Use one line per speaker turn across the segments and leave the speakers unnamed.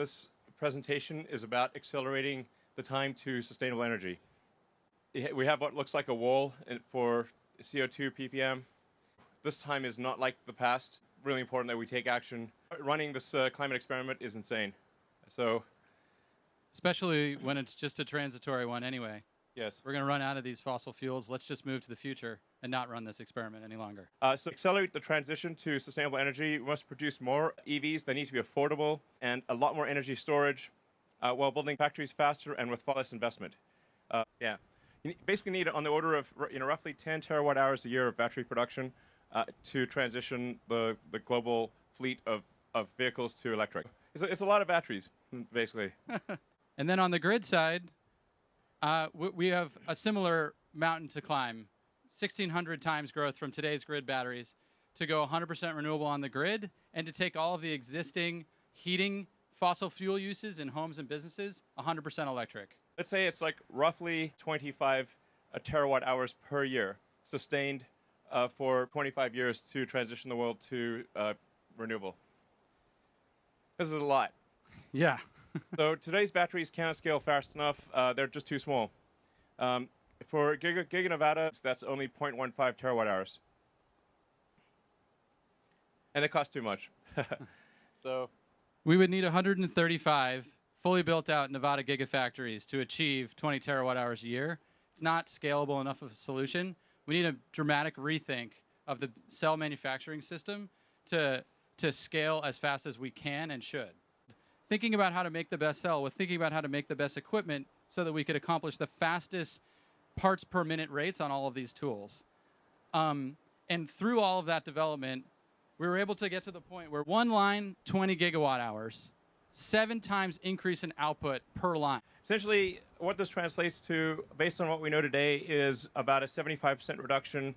This presentation is about accelerating the time to sustainable energy. We have what looks like a wall for CO2 ppm. This time is not like the past. Really important that we take action. Running this climate experiment is insane. So,
especially when it's just a transitory one anyway.
yes.
We're going to run out of these fossil fuels. Let's just move to the future and not run this experiment any longer.
So accelerate the transition to sustainable energy. We must produce more EVs. They need to be affordable and a lot more energy storage while building factories faster and with far less investment. Yeah. You basically need on the order of roughly 10 terawatt hours a year of battery production to transition the global fleet of vehicles to electric. It's a lot of batteries, basically.
And then on the grid side, we have a similar mountain to climb, 1,600 times growth from today's grid batteries to go 100% renewable on the grid and to take all of the existing heating fossil fuel uses in homes and businesses 100% electric.
Let's say it's like roughly 25 terawatt hours per year, sustained for 25 years to transition the world to renewable. This is a lot.
Yeah.
So today's batteries cannot scale fast enough. They're just too small. For Giga Nevada, that's only 0.15 terawatt hours. And they cost too much. So
we would need 135 fully built out Nevada gigafactories to achieve 20 terawatt hours a year. It's not scalable enough of a solution. We need a dramatic rethink of the cell manufacturing system to scale as fast as we can and should. Thinking about how to make the best cell with thinking about how to make the best equipment so that we could accomplish the fastest parts per minute rates on all of these tools. And through all of that development, we were able to get to the point where one line, 20 gigawatt hours, 7 times increase in output per line.
Essentially, what this translates to, based on what we know today, is about a 75% reduction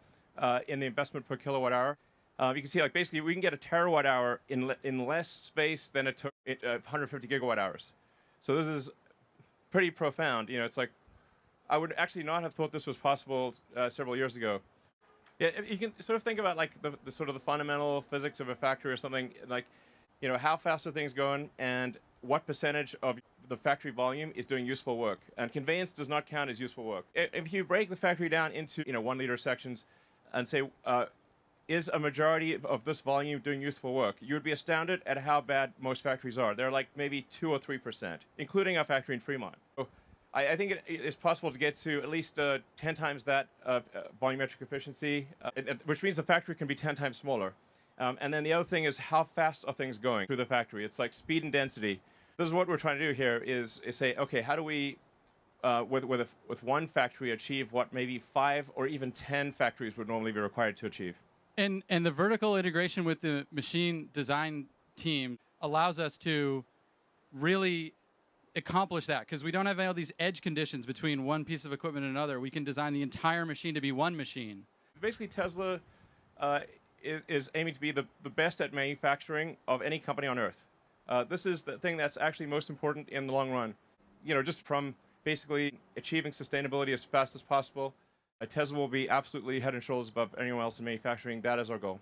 in the investment per kilowatt hour. You can see, like, basically, we can get a terawatt hour in less space than it took 150 gigawatt hours. So this is pretty profound. It's like, I would actually not have thought this was possible several years ago. Yeah, you can sort of think about like the sort of the fundamental physics of a factory or something, like, how fast are things going and what percentage of the factory volume is doing useful work. And conveyance does not count as useful work. If you break the factory down into 1 liter sections and say, is a majority of this volume doing useful work, you would be astounded at how bad most factories are. They're like maybe 2 or 3%, including our factory in Fremont. So I think it is possible to get to at least 10 times that of volumetric efficiency, which means the factory can be 10 times smaller. And then the other thing is, how fast are things going through the factory? It's like speed and density. This is what we're trying to do here, is say, okay, how do we, with one factory, achieve what maybe 5 or even 10 factories would normally be required to achieve?
And the vertical integration with the machine design team allows us to really accomplish that, because we don't have all these edge conditions between one piece of equipment and another. We can design the entire machine to be one machine.
Basically, Tesla is aiming to be the best at manufacturing of any company on Earth. This is the thing that's actually most important in the long run. Just from basically achieving sustainability as fast as possible, Tesla will be absolutely head and shoulders above anyone else in manufacturing. That is our goal.